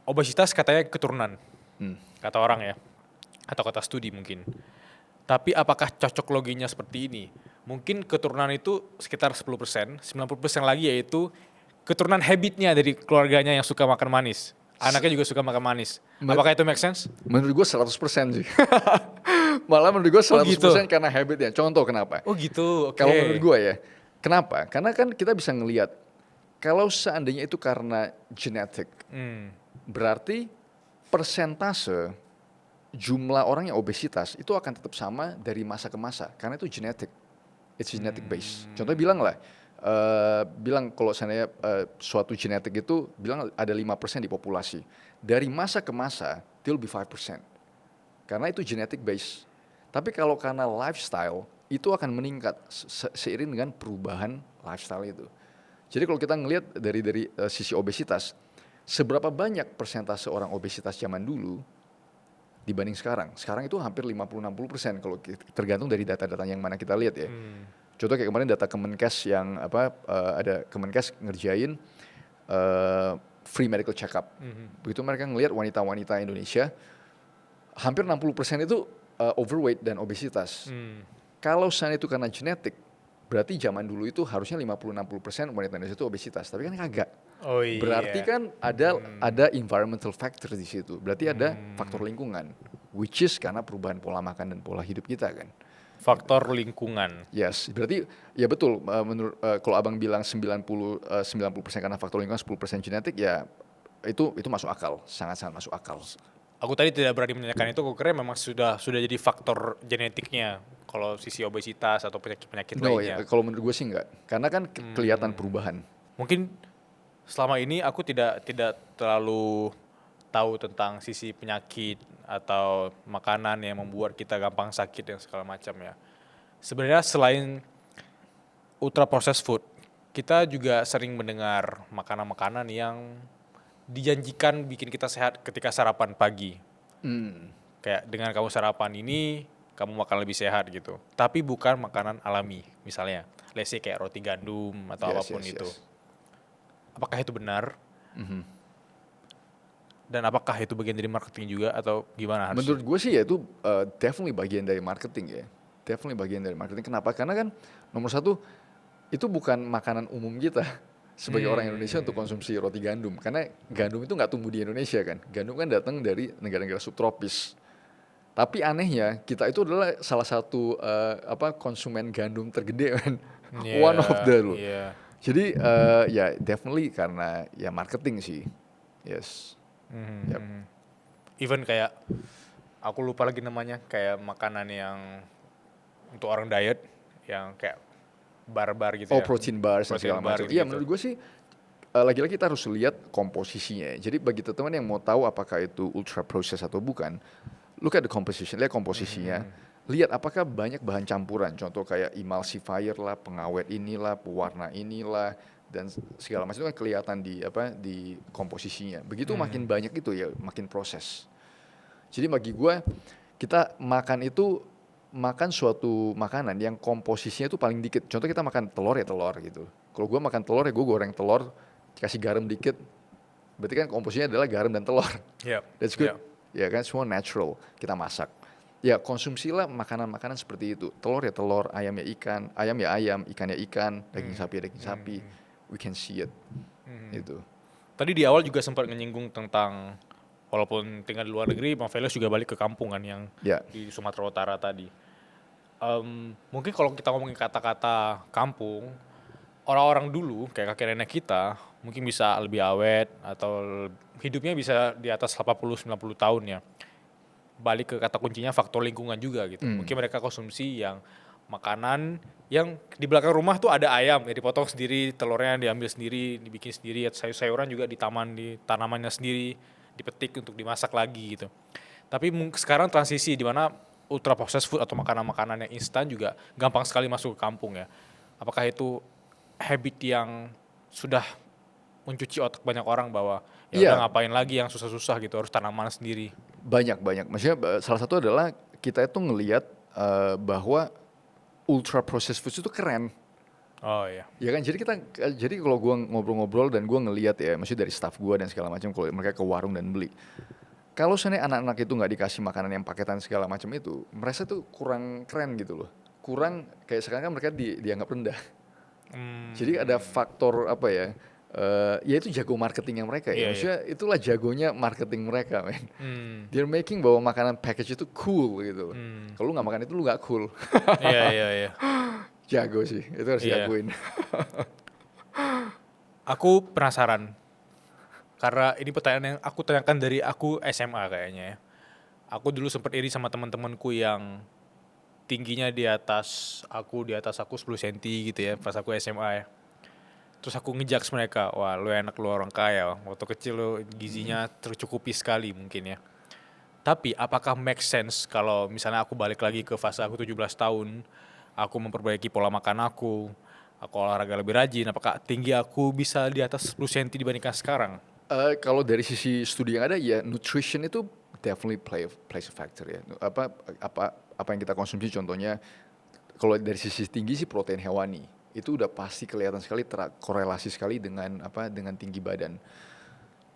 obesitas katanya keturunan, Hmm. kata orang ya, atau kata studi mungkin. Tapi apakah cocok loginya seperti ini? Mungkin keturunan itu sekitar 10%, 90% lagi yaitu keturunan habitnya dari keluarganya yang suka makan manis. Anaknya juga suka makan manis. Apakah itu make sense? Menurut gue 100% sih. Malah menurut gue 100% gitu? Karena habitnya. Contoh kenapa? Oh gitu, oke. Kalau menurut gue ya, kenapa? Karena kan kita bisa ngelihat kalau seandainya itu karena genetik, berarti persentase jumlah orang yang obesitas itu akan tetap sama dari masa ke masa karena itu genetik, it's genetic base. Contohnya bilang kalau seandainya suatu genetik itu bilang ada 5% di populasi, dari masa ke masa dia lebih 5% karena itu genetic base. Tapi kalau karena lifestyle itu akan meningkat seiring dengan perubahan lifestyle itu. Jadi kalau kita ngelihat dari sisi obesitas, seberapa banyak persentase orang obesitas zaman dulu dibanding sekarang. Sekarang itu hampir 50-60% kalau tergantung dari data-data yang mana kita lihat ya. Contoh kayak kemarin data Kemenkes yang ada Kemenkes ngerjain free medical check-up. Begitu mereka ngelihat wanita-wanita Indonesia, hampir 60% itu overweight dan obesitas. Kalau sana itu karena genetik, berarti zaman dulu itu harusnya 50-60% wanita Indonesia itu obesitas, tapi kan kagak. Oh iya. Berarti kan ada environmental factor di situ. Berarti ada faktor lingkungan, which is karena perubahan pola makan dan pola hidup kita kan. Faktor lingkungan. Yes, berarti ya betul. Menurut kalau abang bilang 90% karena faktor lingkungan, 10% genetik, ya itu masuk akal, sangat-sangat masuk akal. Aku tadi tidak berani menanyakan itu, aku kira memang sudah jadi faktor genetiknya kalau sisi obesitas atau penyakit lainnya. Ya, kalau menurut gue sih enggak, karena kan kelihatan perubahan. Mungkin selama ini aku tidak terlalu tahu tentang sisi penyakit atau makanan yang membuat kita gampang sakit dan segala macam ya. Sebenarnya selain ultra processed food, kita juga sering mendengar makanan-makanan yang dijanjikan bikin kita sehat ketika sarapan pagi. Kayak dengan kamu sarapan ini, kamu makan lebih sehat gitu. Tapi bukan makanan alami, misalnya. Let's say kayak roti gandum atau apapun itu. Apakah itu benar? Dan apakah itu bagian dari marketing juga atau gimana harusnya? Menurut gue sih ya itu definitely bagian dari marketing ya. Definitely bagian dari marketing. Kenapa? Karena kan nomor satu, itu bukan makanan umum kita sebagai orang Indonesia untuk konsumsi roti gandum. Karena gandum itu nggak tumbuh di Indonesia kan. Gandum kan datang dari negara-negara subtropis. Tapi anehnya kita itu adalah salah satu konsumen gandum tergede kan. One of the loh. Jadi ya definitely karena ya marketing sih. Yes. Yep. Even kayak aku lupa lagi namanya, kayak makanan yang untuk orang diet yang kayak bar gitu ya. Protein bar dan segala macam. Iya, menurut gue sih lagi-lagi kita harus lihat komposisinya. Jadi bagi teman-teman yang mau tahu apakah itu ultra processed atau bukan, look at the composition, lihat komposisinya. Lihat apakah banyak bahan campuran, contoh kayak emulsifier lah, pengawet inilah, pewarna inilah, dan segala macam itu kan kelihatan di komposisinya. Begitu makin banyak itu ya makin proses. Jadi bagi gue, kita makan suatu makanan yang komposisinya itu paling dikit. Contoh kita makan telur ya telur gitu. Kalau gue makan telur ya gue goreng telur, kasih garam dikit. Berarti kan komposisinya adalah garam dan telur. That's good. Ya kan, semua natural kita masak. Ya konsumsilah makanan-makanan seperti itu. Telur ya telur, ayam ya ikan, ikan ya ikan, daging sapi ya daging sapi. We can see it. Itu. Tadi di awal juga sempat menyinggung tentang walaupun tinggal di luar negeri, Bang Velios juga balik ke kampungan yang di Sumatera Utara tadi. Mungkin kalau kita ngomongin kata-kata kampung, orang-orang dulu kayak kakek nenek kita mungkin bisa lebih awet atau hidupnya bisa di atas 80-90 tahun ya. Balik ke kata kuncinya faktor lingkungan juga gitu. Mungkin mereka konsumsi yang makanan yang di belakang rumah tuh ada ayam ya, dipotong sendiri, telurnya diambil sendiri, dibikin sendiri, sayur-sayuran juga di taman, di tanamannya sendiri, dipetik untuk dimasak lagi gitu. Tapi sekarang transisi di mana ultra processed food atau makanan-makanan yang instan juga gampang sekali masuk ke kampung ya. Apakah itu habit yang sudah mencuci otak banyak orang bahwa ya udah ngapain lagi yang susah-susah gitu, harus tanaman sendiri. Banyak. Maksudnya salah satu adalah kita itu ngelihat bahwa ultra processed food itu keren. Oh iya. Ya kan, jadi kalau gua ngobrol-ngobrol dan gua ngelihat ya, maksudnya dari staff gua dan segala macam, kalau mereka ke warung dan beli, kalau seandainya anak-anak itu nggak dikasih makanan yang paketan segala macam itu, mereka tuh kurang keren gitu loh, kurang kayak sekarang kan mereka dianggap rendah. Jadi ada faktor apa ya? Ya itu jago marketingnya mereka ya, maksudnya itulah jagonya marketing mereka, men. They're making bahwa makanan package itu cool gitu. Kalau lu nggak makan itu lu nggak cool. Iya. Jago sih, itu harus diakuin. Aku penasaran, karena ini pertanyaan yang aku tanyakan dari aku SMA kayaknya ya. Aku dulu sempat iri sama teman-temanku yang tingginya di atas aku 10 cm gitu ya, pas aku SMA ya. Terus aku ngejudge mereka, wah lu enak, lu orang kaya, waktu kecil lu gizinya tercukupi sekali mungkin ya. Tapi apakah make sense kalau misalnya aku balik lagi ke fase aku 17 tahun, aku memperbaiki pola makan aku olahraga lebih rajin, apakah tinggi aku bisa di atas 10 cm dibandingkan sekarang? Kalau dari sisi studi yang ada ya, nutrition itu definitely plays a factor ya. Apa yang kita konsumsi, contohnya kalau dari sisi tinggi sih protein hewani itu udah pasti kelihatan sekali korelasi sekali dengan tinggi badan.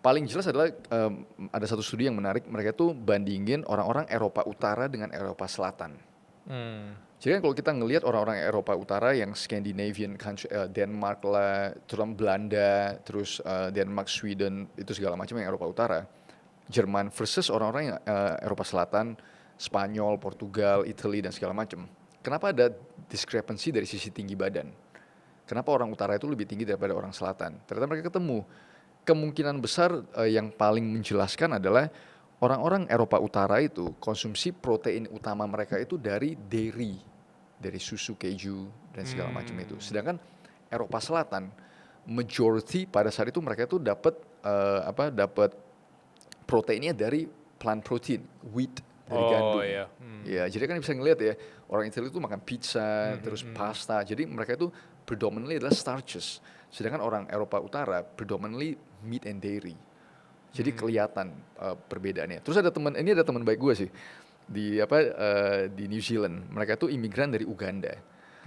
Paling jelas adalah ada satu studi yang menarik, mereka tuh bandingin orang-orang Eropa Utara dengan Eropa Selatan. Jadi kan kalau kita ngelihat orang-orang Eropa Utara yang Scandinavian country, Denmark lah, terus Belanda, terus Denmark, Sweden, itu segala macam yang Eropa Utara, Jerman versus orang-orang yang Eropa Selatan, Spanyol, Portugal, Italy dan segala macam. Kenapa ada discrepancy dari sisi tinggi badan? Kenapa orang utara itu lebih tinggi daripada orang selatan? Ternyata mereka ketemu. Kemungkinan besar yang paling menjelaskan adalah orang-orang Eropa Utara itu konsumsi protein utama mereka itu dari dairy, dari susu, keju dan segala macam itu. Sedangkan Eropa Selatan majority pada saat itu mereka itu dapat proteinnya dari plant protein, wheat, dari gandum. Iya. Ya, jadi kan bisa ngelihat ya, orang Italia itu makan pizza, terus pasta. Jadi mereka itu predominantly adalah starches. Sedangkan orang Eropa Utara predominantly meat and dairy. Jadi kelihatan perbedaannya. Terus ada teman baik gue sih di New Zealand. Mereka tuh imigran dari Uganda.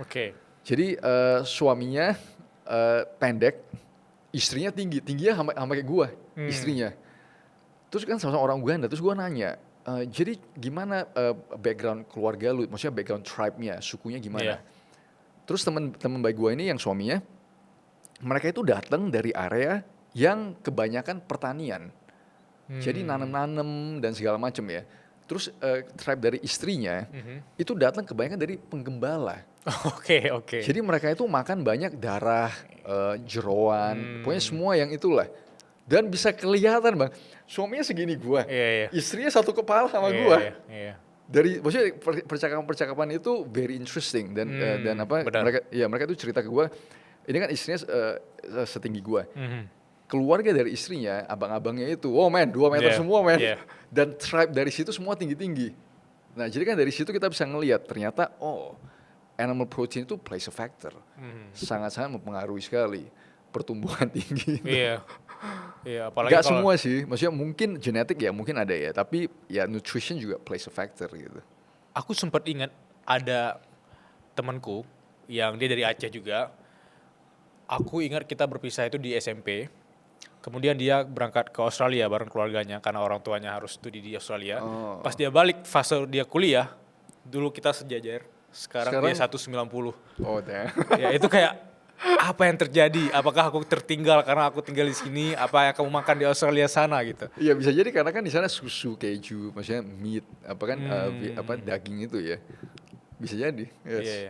Oke. Jadi suaminya pendek, istrinya tingginya sama kayak gue, istrinya. Terus kan sama-sama orang Uganda. Terus gue nanya, jadi gimana background keluarga lu, maksudnya background tribe-nya, sukunya gimana? Terus teman baik gue ini yang suaminya, mereka itu datang dari area yang kebanyakan pertanian. Jadi nanam-nanam dan segala macam ya. Terus tribe dari istrinya itu datang kebanyakan dari penggembala. Oke. Jadi mereka itu makan banyak darah, jeroan, pokoknya semua yang itulah. Dan bisa kelihatan bang, suaminya segini gua, istrinya satu kepala sama gua. Dari maksudnya percakapan itu very interesting dan mereka itu cerita ke gua, ini kan istrinya setinggi gua. Keluarga dari istrinya, abang-abangnya itu, 2 meter semua dan tribe dari situ semua tinggi-tinggi. Nah jadi kan dari situ kita bisa ngelihat ternyata animal protein itu plays a factor, sangat-sangat mempengaruhi sekali pertumbuhan tinggi. Iya, apalagi gak semua sih, maksudnya mungkin genetik ya mungkin ada ya, tapi ya nutrition juga plays a factor gitu. Aku sempat ingat ada temanku yang dia dari Aceh juga. Aku ingat kita berpisah itu di SMP. Kemudian dia berangkat ke Australia bareng keluarganya karena orang tuanya harus studi di Australia. Pas dia balik fase dia kuliah, dulu kita sejajar. Sekarang dia 190. Ya itu kayak apa yang terjadi? Apakah aku tertinggal karena aku tinggal di sini? Apa yang kamu makan di Australia sana gitu? Iya bisa jadi karena kan di sana susu, keju, maksudnya meat, daging itu ya. Bisa jadi. Yes.